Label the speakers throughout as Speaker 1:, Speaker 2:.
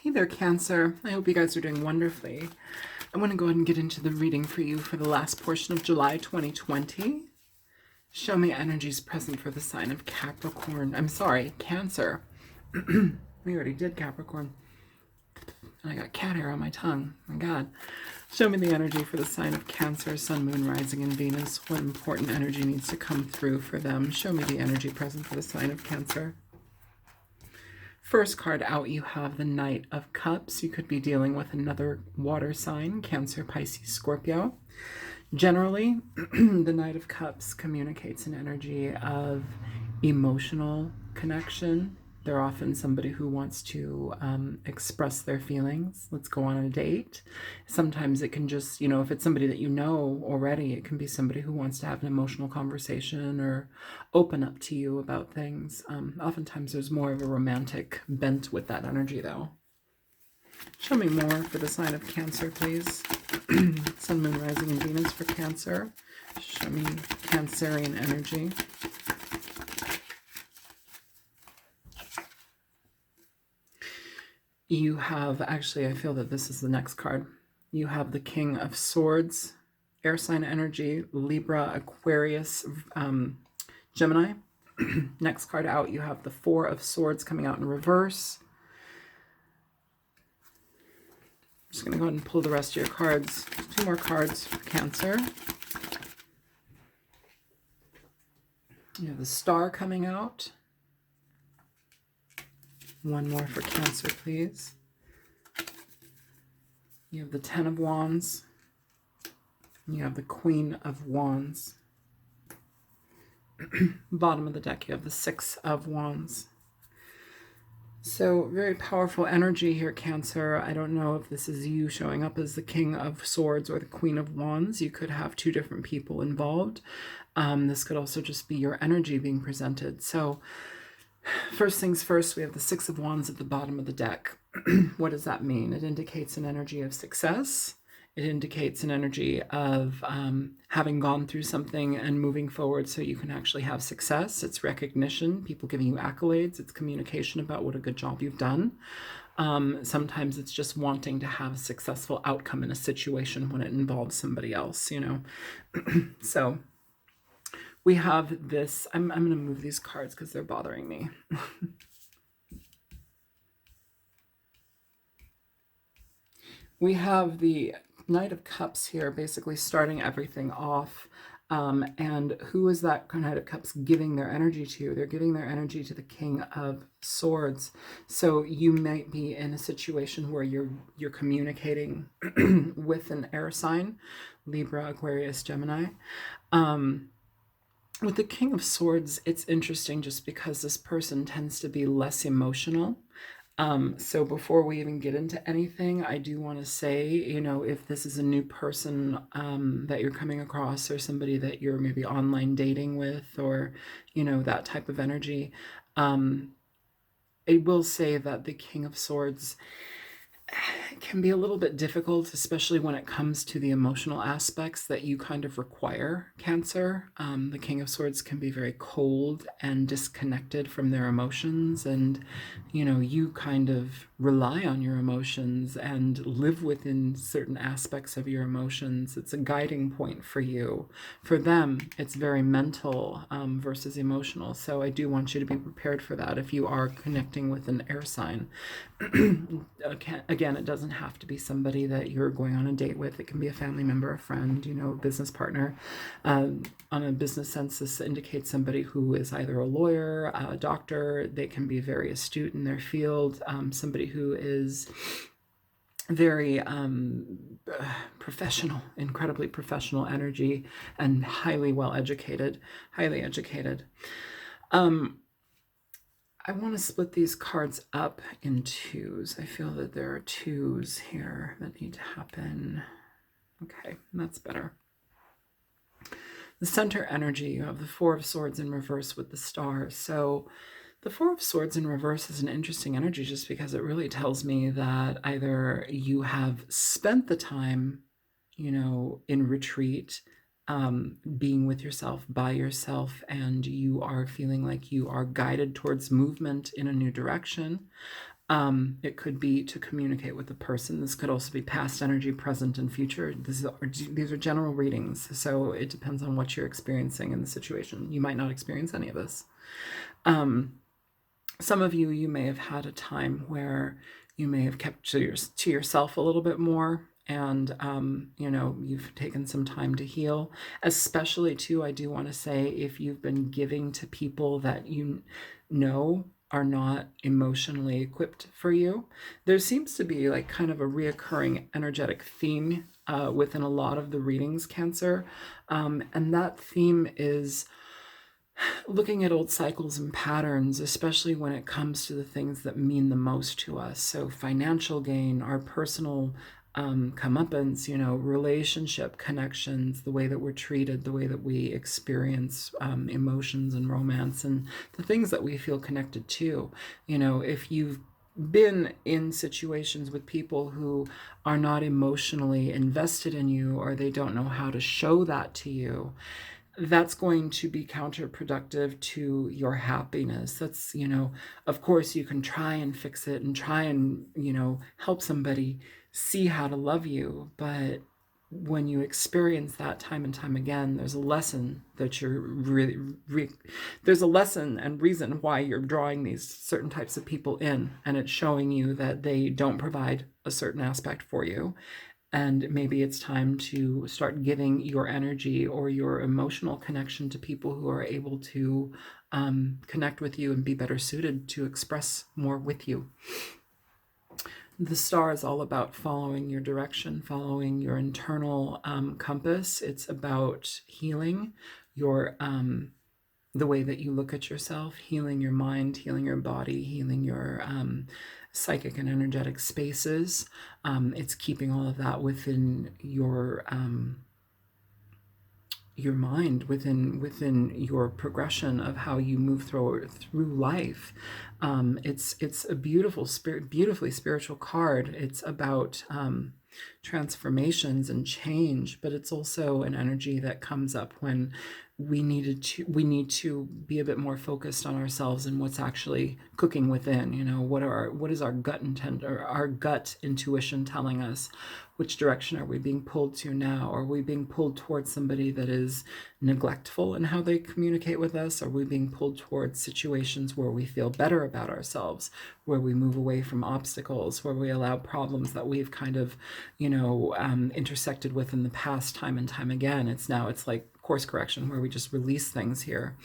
Speaker 1: Hey there, Cancer. I hope you guys are doing wonderfully. I want to go ahead and get into the reading for you for the last portion of July 2020. Show me energies present for the sign of Capricorn. I'm sorry, Cancer. We already did Capricorn. And I got cat hair on my tongue. My God. Show me the energy for the sign of Cancer, Sun, Moon, Rising, and Venus. What important energy needs to come through for them? Show me the energy present for the sign of Cancer. First card out, you have the Knight of Cups. You could be dealing with another water sign, Cancer, Pisces, Scorpio. Generally, the Knight of Cups communicates an energy of emotional connection. They're often somebody who wants to express their feelings. Let's go on a date. Sometimes it can just, if it's somebody that you know already, it can be somebody who wants to have an emotional conversation or open up to you about things. Oftentimes there's more of a romantic bent with that energy, though. Show me more for the sign of Cancer, please. Sun, Moon, Rising, and Venus for Cancer. Show me Cancerian energy. You have, actually, I feel that this is the next card. You have the King of Swords, air sign energy, Libra, Aquarius, Gemini. Next card out, you have the Four of Swords coming out in reverse. I'm just going to go ahead and pull the rest of your cards. 2 more cards for Cancer. You have the Star coming out. 1 more for Cancer, please. You have the Ten of Wands. And you have the Queen of Wands. Bottom of the deck, you have the Six of Wands. So very powerful energy here, Cancer. I don't know if this is you showing up as the King of Swords or the Queen of Wands. You could have 2 different people involved. This could also just be your energy being presented. So first things first, we have the Six of Wands at the bottom of the deck. What does that mean? It indicates an energy of success. It indicates an energy of having gone through something and moving forward so you can actually have success. It's recognition, people giving you accolades. It's communication about what a good job you've done. Sometimes it's just wanting to have a successful outcome in a situation when it involves somebody else, So we have this. I'm going to move these cards because they're bothering me. We have the Knight of Cups here, basically starting everything off. And who is that Knight of Cups giving their energy to? They're giving their energy to the King of Swords. So you might be in a situation where you're communicating with an air sign, Libra, Aquarius, Gemini. With the King of Swords, it's interesting just because this person tends to be less emotional. So before we even get into anything, I do want to say, if this is a new person that you're coming across or somebody that you're maybe online dating with or, that type of energy, I will say that the King of Swords can be a little bit difficult, especially when it comes to the emotional aspects that you kind of require, Cancer. The King of Swords can be very cold and disconnected from their emotions, and you kind of rely on your emotions and live within certain aspects of your emotions. It's a guiding point for you. For them, it's very mental versus emotional. So I do want you to be prepared for that if you are connecting with an air sign. Again, it doesn't have to be somebody that you're going on a date with. It can be a family member, a friend, a business partner. On a business sense, this indicates somebody who is either a lawyer, a doctor. They can be very astute in their field. Somebody who is very professional, incredibly professional energy, and highly educated. I want to split these cards up in 2s. I feel that there are 2s here that need to happen. Okay, that's better. The center energy, you have the Four of Swords in reverse with the Star. So the Four of Swords in reverse is an interesting energy just because it really tells me that either you have spent the time, in retreat, being with yourself, by yourself, and you are feeling like you are guided towards movement in a new direction. It could be to communicate with a person. This could also be past energy, present, and future. These are general readings, so it depends on what you're experiencing in the situation. You might not experience any of this. Some of you may have had a time where you may have kept to yourself a little bit more, and you've taken some time to heal. Especially too, I do want to say, if you've been giving to people that you know are not emotionally equipped for you, there seems to be like kind of a reoccurring energetic theme within a lot of the readings, Cancer, and that theme is looking at old cycles and patterns, especially when it comes to the things that mean the most to us. So financial gain, our personal comeuppance, relationship connections, the way that we're treated, the way that we experience emotions and romance, and the things that we feel connected to. If you've been in situations with people who are not emotionally invested in you, or they don't know how to show that to you, that's going to be counterproductive to your happiness. That's, of course you can try and fix it and try and, help somebody see how to love you. But when you experience that time and time again, there's a lesson that you're there's a lesson and reason why you're drawing these certain types of people in, and it's showing you that they don't provide a certain aspect for you. And maybe it's time to start giving your energy or your emotional connection to people who are able to connect with you and be better suited to express more with you. The star is all about following your direction, following your internal compass. It's about healing your the way that you look at yourself, healing your mind, healing your body, healing your psychic and energetic spaces. It's keeping all of that within your mind, within your progression of how you move through life. It's a beautifully spiritual card. It's about transformations and change, but it's also an energy that comes up when we need to be a bit more focused on ourselves and what's actually cooking within. What is our gut intent, or our gut intuition telling us? Which direction are we being pulled to now? Are we being pulled towards somebody that is neglectful in how they communicate with us? Are we being pulled towards situations where we feel better about ourselves, where we move away from obstacles, where we allow problems that we've kind of, intersected with in the past time and time again? It's like course correction, where we just release things here.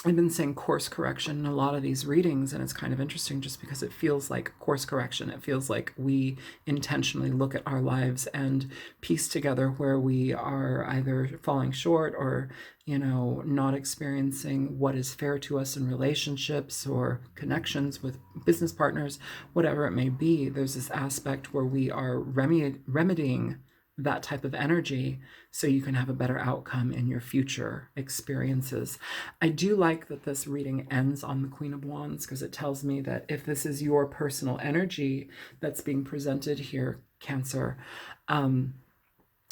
Speaker 1: I've been saying course correction in a lot of these readings, and it's kind of interesting just because it feels like course correction. It feels like we intentionally look at our lives and piece together where we are either falling short or, not experiencing what is fair to us in relationships or connections with business partners, whatever it may be. There's this aspect where we are remedying that type of energy so you can have a better outcome in your future experiences. I do like that this reading ends on the Queen of Wands, because it tells me that if this is your personal energy that's being presented here, Cancer,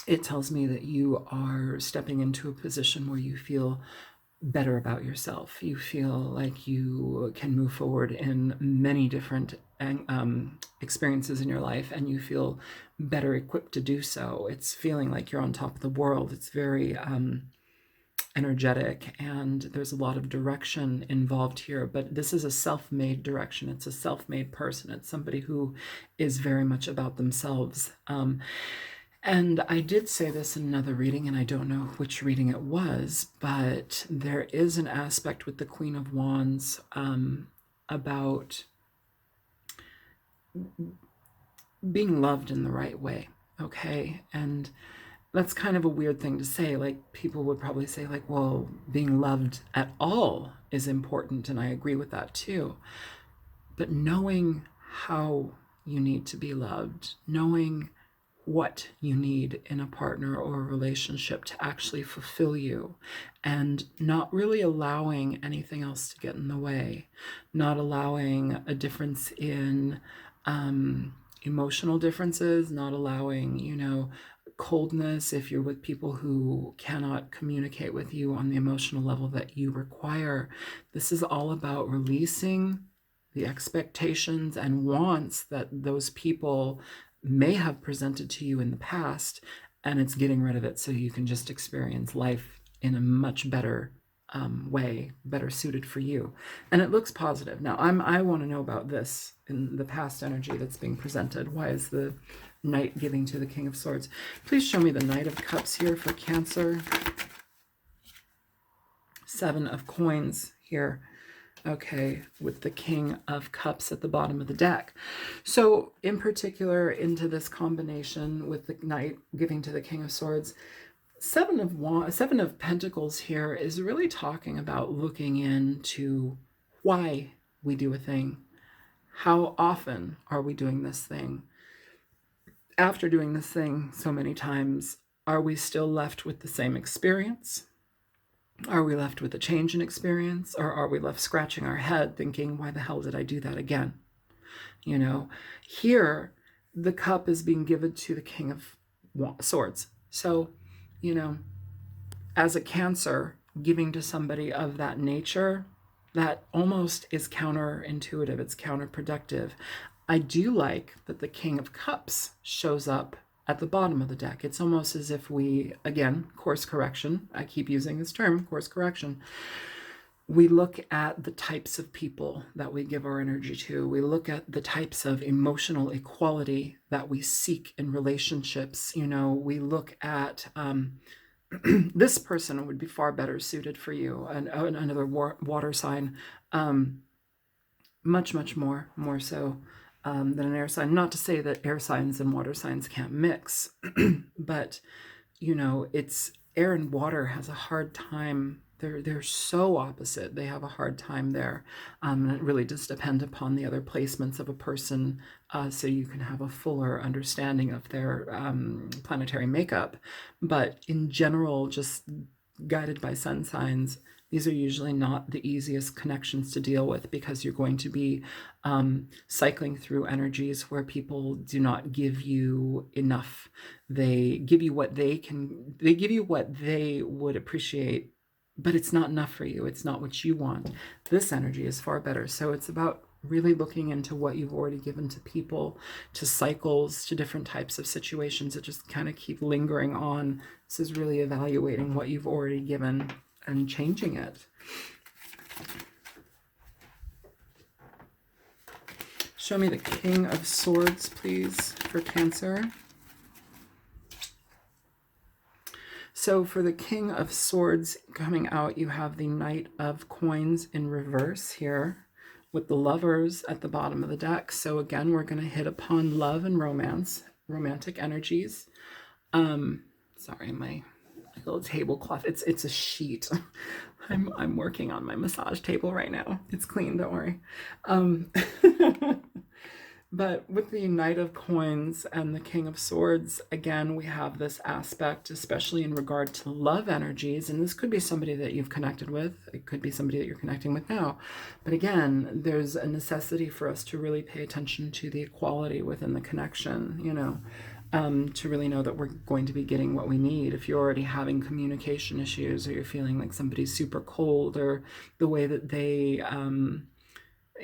Speaker 1: it tells me that you are stepping into a position where you feel better about yourself. You feel like you can move forward in many different experiences in your life, and you feel better equipped to do so. It's feeling like you're on top of the world. It's very energetic, and there's a lot of direction involved here, but this is a self-made direction. It's a self-made person. It's somebody who is very much about themselves. And I did say this in another reading, and I don't know which reading it was, but there is an aspect with the Queen of Wands about being loved in the right way, okay? And that's kind of a weird thing to say. Like, people would probably say, like, well, being loved at all is important, and I agree with that too. But knowing how you need to be loved, knowing what you need in a partner or a relationship to actually fulfill you, and not really allowing anything else to get in the way, not allowing a difference in emotional differences, not allowing, coldness if you're with people who cannot communicate with you on the emotional level that you require. This is all about releasing the expectations and wants that those people may have presented to you in the past, and it's getting rid of it so you can just experience life in a much better way, better suited for you. And it looks positive. Now, I want to know about this in the past energy that's being presented. Why is the Knight giving to the King of Swords? Please show me the Knight of Cups here for Cancer. 7 of Coins here. Okay, with the King of Cups at the bottom of the deck. So in particular, into this combination with the Knight giving to the King of Swords, Seven of Pentacles here is really talking about looking into why we do a thing. How often are we doing this thing? After doing this thing so many times, are we still left with the same experience? Are we left with a change in experience? Or are we left scratching our head thinking, why the hell did I do that again? You know, here, the cup is being given to the King of Swords. So, you know, as a Cancer, giving to somebody of that nature, that almost is counterintuitive. It's counterproductive. I do like that the King of Cups shows up at the bottom of the deck. It's almost as if we, again, course correction. I keep using this term, course correction. We look at the types of people that we give our energy to. We look at the types of emotional equality that we seek in relationships. You know, we look at this person would be far better suited for you, and another water sign, much more so than an air sign. Not to say that air signs and water signs can't mix, but you know, it's air and water has a hard time. They're so opposite. They have a hard time there. And it really does depend upon the other placements of a person, so you can have a fuller understanding of their planetary makeup. But in general, just guided by sun signs, these are usually not the easiest connections to deal with, because you're going to be cycling through energies where people do not give you enough. They give you what they can, they give you what they would appreciate, but it's not enough for you. It's not what you want. This energy is far better. So it's about really looking into what you've already given to people, to cycles, to different types of situations that just kind of keep lingering on. This is really evaluating what you've already given and changing it. Show me the King of Swords, please, for Cancer. So for the King of Swords coming out, you have the Knight of Coins in reverse here, with the Lovers at the bottom of the deck. So again, we're going to hit upon love and romance, romantic energies. Sorry, my little tablecloth. It's a sheet. I'm working on my massage table right now. It's clean, don't worry. But with the Knight of Coins and the King of Swords, again, we have this aspect, especially in regard to love energies. And this could be somebody that you've connected with. It could be somebody that you're connecting with now. But again, there's a necessity for us to really pay attention to the equality within the connection, you know, to really know that we're going to be getting what we need. If you're already having communication issues, or you're feeling like somebody's super cold, or the way that they...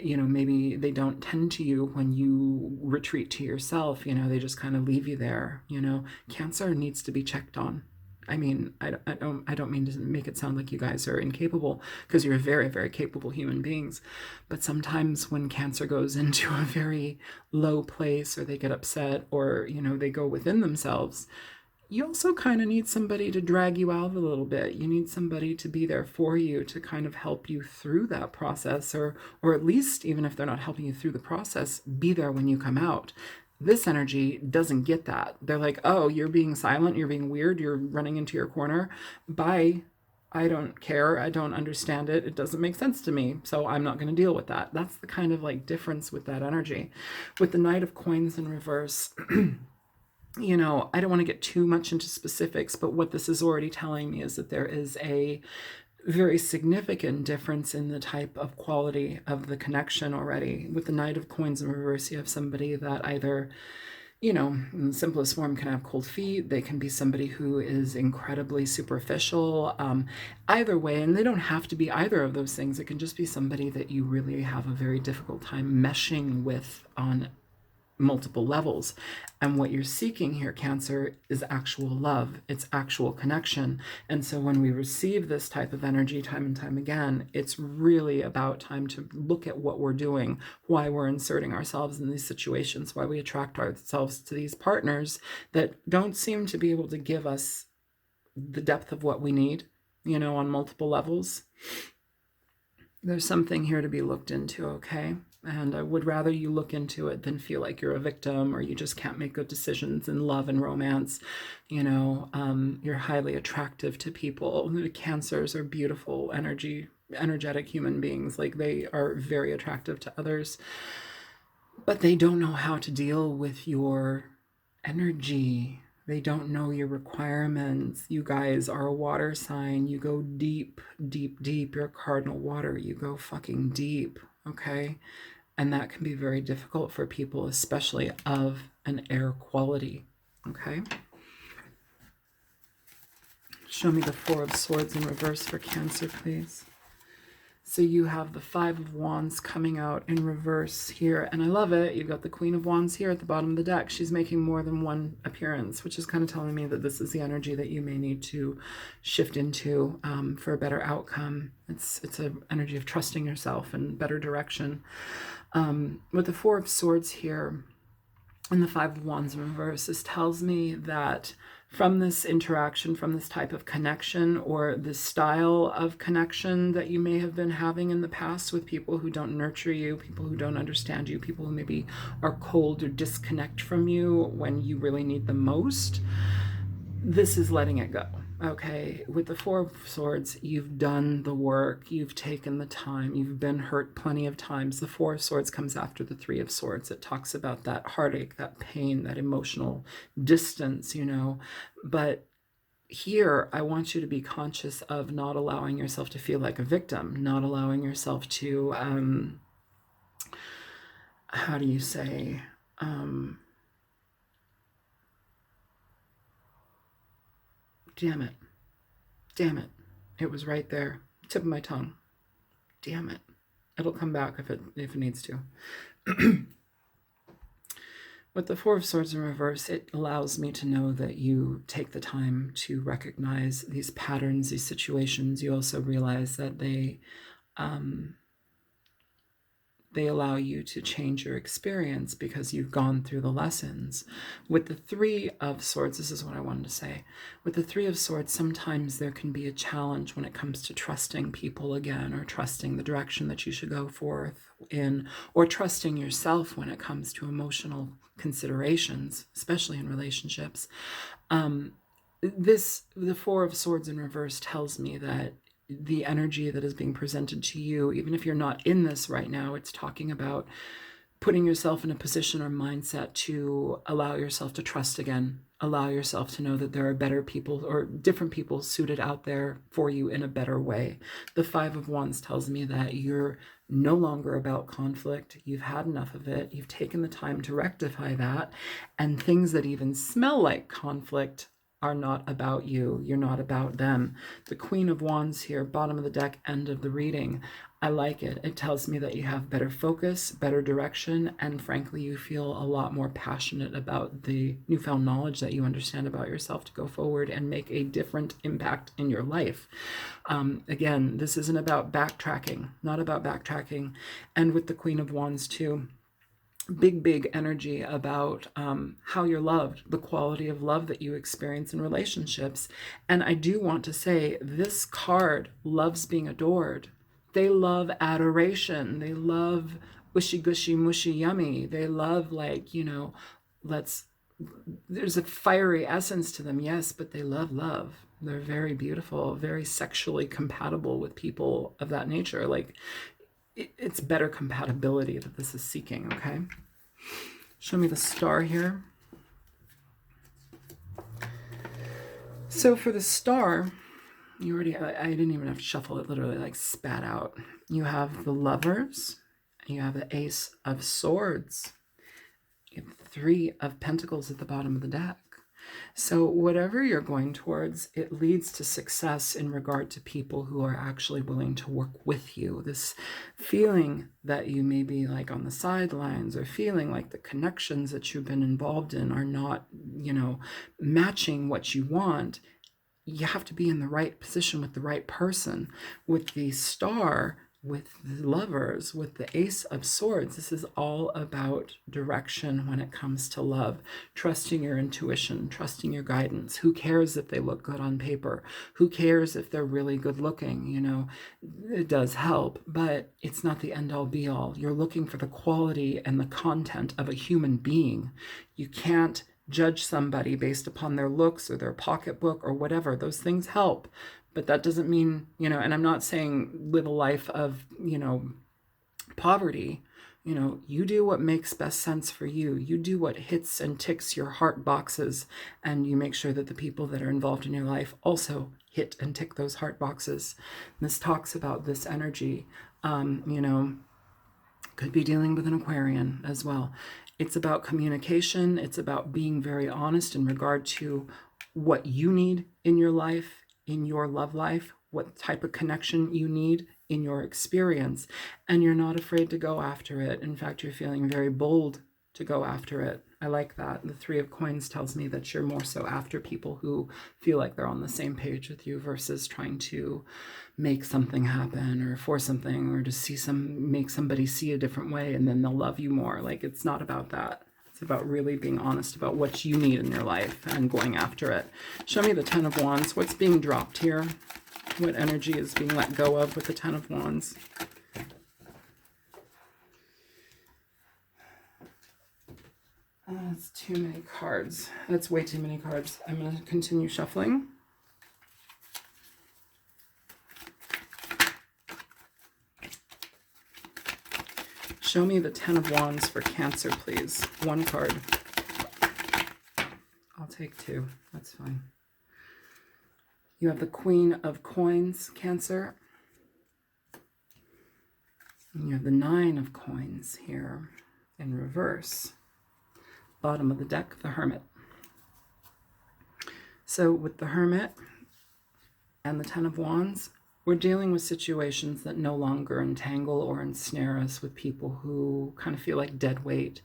Speaker 1: you know, maybe they don't tend to you when you retreat to yourself, you know, they just kind of leave you there, you know. Cancer needs to be checked on. I mean, I don't mean to make it sound like you guys are incapable, because you're very, very capable human beings. But sometimes when Cancer goes into a very low place, or they get upset, or, you know, they go within themselves, you also kind of need somebody to drag you out a little bit. You need somebody to be there for you, to kind of help you through that process, or at least, even if they're not helping you through the process, be there when you come out. This energy doesn't get that. They're like, oh, you're being silent, you're being weird, you're running into your corner. Bye. I don't care. I don't understand it. It doesn't make sense to me. So I'm not going to deal with that. That's the kind of like difference with that energy. With the Knight of Coins in reverse, you know, I don't want to get too much into specifics, but what this is already telling me is that there is a very significant difference in the type of quality of the connection already. With the Knight of Coins in reverse, you have somebody that either you know, in the simplest form, can have cold feet. They can be somebody who is incredibly superficial. Either way, and they don't have to be either of those things. It can just be somebody that you really have a very difficult time meshing with on multiple levels. And what you're seeking here, Cancer, is actual love. It's actual connection. And so when we receive this type of energy time and time again, it's really about time to look at what we're doing, why we're inserting ourselves in these situations, why we attract ourselves to these partners that don't seem to be able to give us the depth of what we need, you know, on multiple levels. There's something here to be looked into, okay? And I would rather you look into it than feel like you're a victim or you just can't make good decisions in love and romance. You know, you're highly attractive to people. The Cancers are beautiful energetic human beings. Like, they are very attractive to others, but they don't know how to deal with your energy. They don't know your requirements. You guys are a water sign. You go deep, deep, deep. You're cardinal water. You go fucking deep, okay? And that can be very difficult for people, especially of an air quality, okay? Show me the Four of Swords in reverse for Cancer, please. So you have the Five of Wands coming out in reverse here, and I love it. You've got the Queen of Wands here at the bottom of the deck. She's making more than one appearance, which is kind of telling me that this is the energy that you may need to shift into for a better outcome. It's an energy of trusting yourself and better direction. With the Four of Swords here and the Five of Wands in reverse, this tells me that from this interaction, from this type of connection or this style of connection that you may have been having in the past with people who don't nurture you, people who don't understand you, people who maybe are cold or disconnect from you when you really need them most, this is letting it go. Okay, with the Four of Swords, you've done the work, you've taken the time, you've been hurt plenty of times. The Four of Swords comes after the Three of Swords. It talks about that heartache, that pain, that emotional distance, you know. But here, I want you to be conscious of not allowing yourself to feel like a victim, not allowing yourself to, how do you say, damn it. Damn it. It was right there. Tip of my tongue. Damn it. It'll come back if it needs to. With the Four of Swords in reverse, it allows me to know that you take the time to recognize these patterns, these situations. You also realize that they allow you to change your experience because you've gone through the lessons. With the Three of Swords, this is what I wanted to say. With the Three of Swords, sometimes there can be a challenge when it comes to trusting people again, or trusting the direction that you should go forth in, or trusting yourself when it comes to emotional considerations, especially in relationships. The Four of Swords in reverse tells me that the energy that is being presented to you, even if you're not in this right now, it's talking about putting yourself in a position or mindset to allow yourself to trust again, allow yourself to know that there are better people or different people suited out there for you in a better way. The Five of Wands tells me that you're no longer about conflict. You've had enough of it. You've taken the time to rectify that, and things that even smell like conflict are not about you. You're not about them. The Queen of Wands here, bottom of the deck, end of the reading. I like it. It tells me that you have better focus, better direction, and frankly, you feel a lot more passionate about the newfound knowledge that you understand about yourself to go forward and make a different impact in your life. Again, this isn't about backtracking, not about backtracking. And with the Queen of Wands too, big energy about how you're loved, the quality of love that you experience in relationships. And I do want to say, this card loves being adored. They love adoration. They love wishy gushy mushy yummy. They love, like, you know, there's a fiery essence to them, yes, but they love love. They're very beautiful, very sexually compatible with people of that nature. Like, it's better compatibility that this is seeking, okay? Show me the Star here. So for the Star, you already, I didn't even have to shuffle it, literally like spat out. You have the Lovers, you have the Ace of Swords, you have Three of Pentacles at the bottom of the deck. So whatever you're going towards, it leads to success in regard to people who are actually willing to work with you. This feeling that you may be like on the sidelines, or feeling like the connections that you've been involved in are not, matching what you want. You have to be in the right position with the right person. With the Star, with the Lovers, with the Ace of Swords, this is all about direction when it comes to love. Trusting your intuition, trusting your guidance. Who cares if they look good on paper? Who cares if they're really good looking? It does help, but it's not the end all be all. You're looking for the quality and the content of a human being. You can't judge somebody based upon their looks or their pocketbook or whatever. Those things help, but that doesn't mean, and I'm not saying live a life of, poverty. You do what makes best sense for you. You do what hits and ticks your heart boxes, and you make sure that the people that are involved in your life also hit and tick those heart boxes. And this talks about this energy, could be dealing with an Aquarian as well. It's about communication. It's about being very honest in regard to what you need in your life, in your love life, what type of connection you need in your experience. And you're not afraid to go after it. In fact, you're feeling very bold to go after it. I like that. The Three of Coins tells me that you're more so after people who feel like they're on the same page with you versus trying to make something happen or force something, or to make somebody see a different way and then they'll love you more. Like, it's not about that. It's about really being honest about what you need in your life and going after it. Show me the Ten of Wands. What's being dropped here? What energy is being let go of with the Ten of Wands? That's too many cards. That's way too many cards. I'm going to continue shuffling. Show me the Ten of Wands for Cancer, please. One card. I'll take two. That's fine. You have the Queen of Coins, Cancer. And you have the Nine of Coins here in reverse. Bottom of the deck, the Hermit. So with the Hermit and the Ten of Wands, we're dealing with situations that no longer entangle or ensnare us with people who kind of feel like dead weight.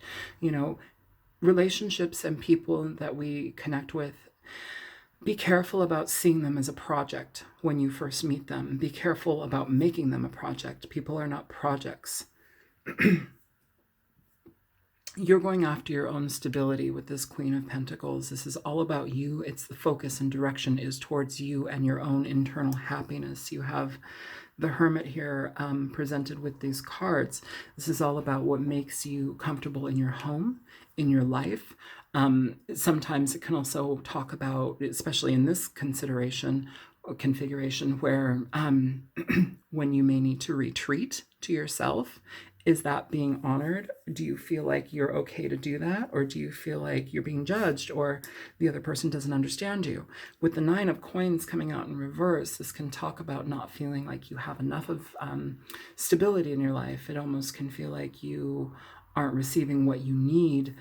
Speaker 1: Relationships and people that we connect with, be careful about seeing them as a project when you first meet them. Be careful about making them a project. People are not projects. You're going after your own stability with this Queen of Pentacles. This is all about you. It's the focus and direction is towards you and your own internal happiness. You have the Hermit here presented with these cards. This is all about what makes you comfortable in your home, in your life. Sometimes it can also talk about, especially in this configuration, where when you may need to retreat to yourself. Is that being honored? Do you feel like you're okay to do that? Or do you feel like you're being judged or the other person doesn't understand you? With the Nine of Coins coming out in reverse, this can talk about not feeling like you have enough of stability in your life. It almost can feel like you aren't receiving what you need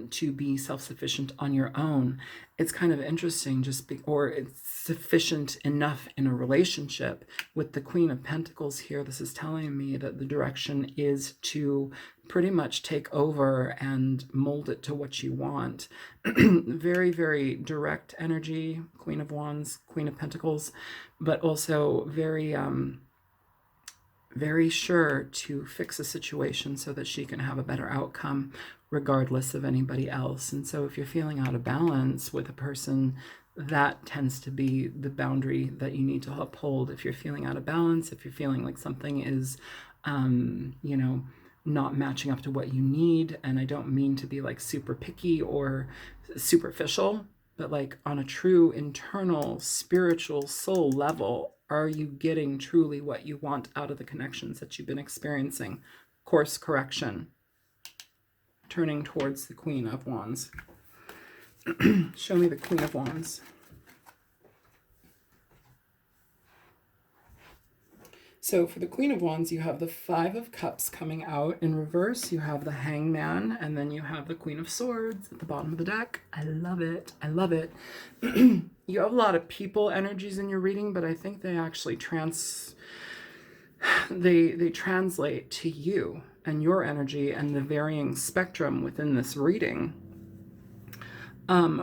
Speaker 1: to be self-sufficient on your own. It's kind of interesting, or it's sufficient enough in a relationship. With the Queen of Pentacles here, this is telling me that the direction is to pretty much take over and mold it to what you want. Very, very direct energy, Queen of Wands, Queen of Pentacles, but also very sure to fix a situation so that she can have a better outcome regardless of anybody else. And so if you're feeling out of balance with a person, that tends to be the boundary that you need to uphold. If you're feeling out of balance, if you're feeling like something is, not matching up to what you need, and I don't mean to be like super picky or superficial, but like on a true internal spiritual soul level, are you getting truly what you want out of the connections that you've been experiencing? Course correction. Turning towards the Queen of Wands. Show me the Queen of Wands. So for the Queen of Wands, you have the Five of Cups coming out in reverse. You have the Hangman, and then you have the Queen of Swords at the bottom of the deck. I love it. I love it. You have a lot of people energies in your reading, but I think they actually they translate to you and your energy and the varying spectrum within this reading.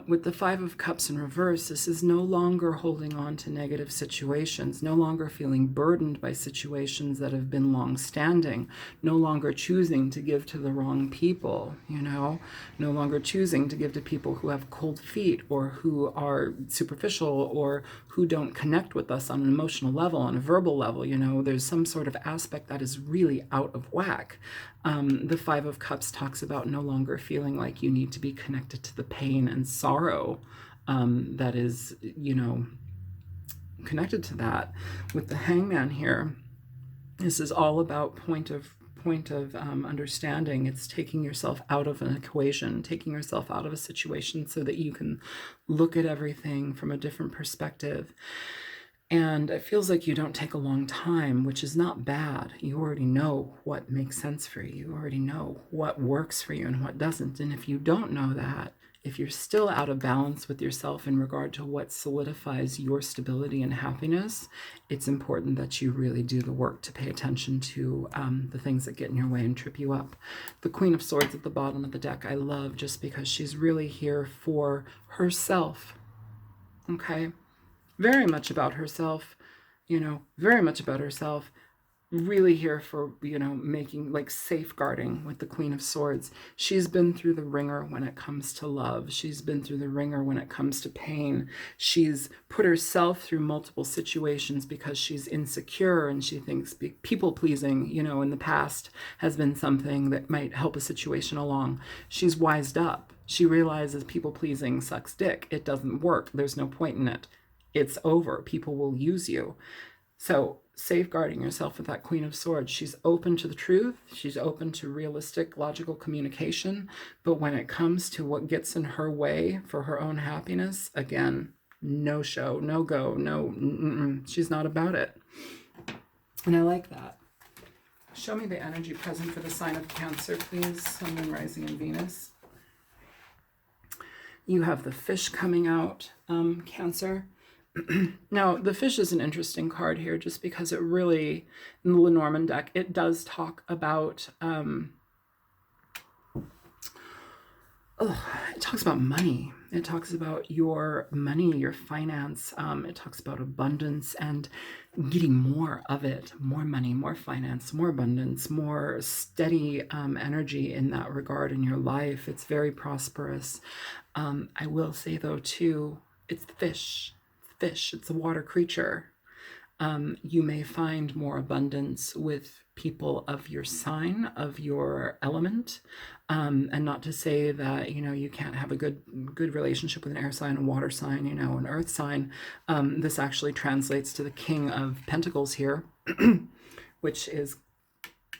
Speaker 1: With the Five of Cups in reverse, this is no longer holding on to negative situations, no longer feeling burdened by situations that have been long-standing, no longer choosing to give to the wrong people, you know, no longer choosing to give to people who have cold feet or who are superficial or who don't connect with us on an emotional level, on a verbal level. You know, there's some sort of aspect that is really out of whack. The Five of Cups talks about no longer feeling like you need to be connected to the pain and sorrow that is, you know, connected to that. With the Hangman here, this is all about point of understanding. It's taking yourself out of an equation, taking yourself out of a situation so that you can look at everything from a different perspective. And it feels like you don't take a long time, which is not bad. You already know what makes sense for you. You already know what works for you and what doesn't. And if you don't know that, if you're still out of balance with yourself in regard to what solidifies your stability and happiness, it's important that you really do the work to pay attention to the things that get in your way and trip you up. The Queen of Swords at the bottom of the deck, I love just because she's really here for herself. Okay? Very much about herself, you know, very much about herself, really here for, you know, making, like, safeguarding with the Queen of Swords. She's been through the ringer when it comes to love. She's been through the ringer when it comes to pain. She's put herself through multiple situations because she's insecure and she thinks people pleasing, you know, in the past has been something that might help a situation along. She's wised up. She realizes people pleasing sucks dick. It doesn't work. There's no point in it. It's over. People will use you. So safeguarding yourself with that Queen of Swords. She's open to the truth. She's open to realistic, logical communication. But when it comes to what gets in her way for her own happiness, again, no show, no go, no, she's not about it. And I like that. Show me the energy present for the sign of Cancer, please. Sun, Moon, Rising, and Venus. You have the Fish coming out, Cancer. Now, the Fish is an interesting card here just because it really, in the Lenormand deck, it does talk about, it talks about money. It talks about your money, your finance. It talks about abundance and getting more of it, more money, more finance, more abundance, more steady energy in that regard in your life. It's very prosperous. I will say, though, too, it's the fish. Fish, it's a water creature. You may find more abundance with people of your sign, of your element, and not to say that, you know, you can't have a good relationship with an air sign, a water sign, you know, an earth sign. This actually translates to the King of Pentacles here, which is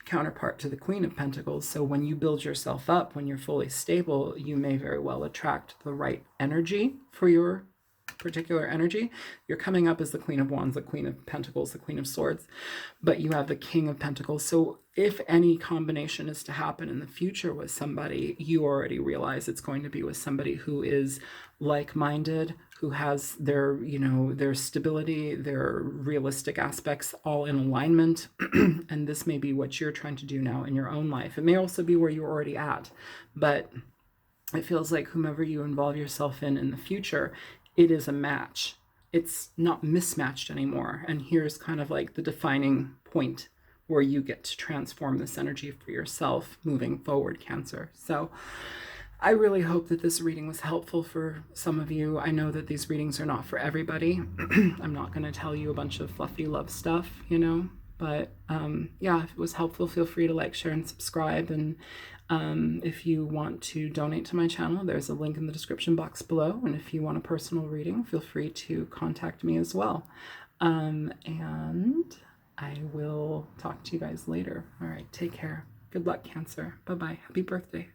Speaker 1: counterpart to the Queen of Pentacles. So when you build yourself up, when you're fully stable, you may very well attract the right energy for your particular energy. You're coming up as the Queen of Wands, the Queen of Pentacles, the Queen of Swords, but you have the King of Pentacles. So if any combination is to happen in the future with somebody, you already realize it's going to be with somebody who is like-minded, who has their, you know, their stability, their realistic aspects all in alignment. And this may be what you're trying to do now in your own life. It may also be where you're already at, but it feels like whomever you involve yourself in the future, it is a match. It's not mismatched anymore. And here's kind of like the defining point where you get to transform this energy for yourself moving forward, Cancer. So I really hope that this reading was helpful for some of you. I know that these readings are not for everybody. I'm not going to tell you a bunch of fluffy love stuff, you know, but yeah, if it was helpful, feel free to like, share, and subscribe. And if you want to donate to my channel, there's a link in the description box below. And if you want a personal reading, feel free to contact me as well. And I will talk to you guys later. All right, take care. Good luck, Cancer. Bye-bye. Happy birthday.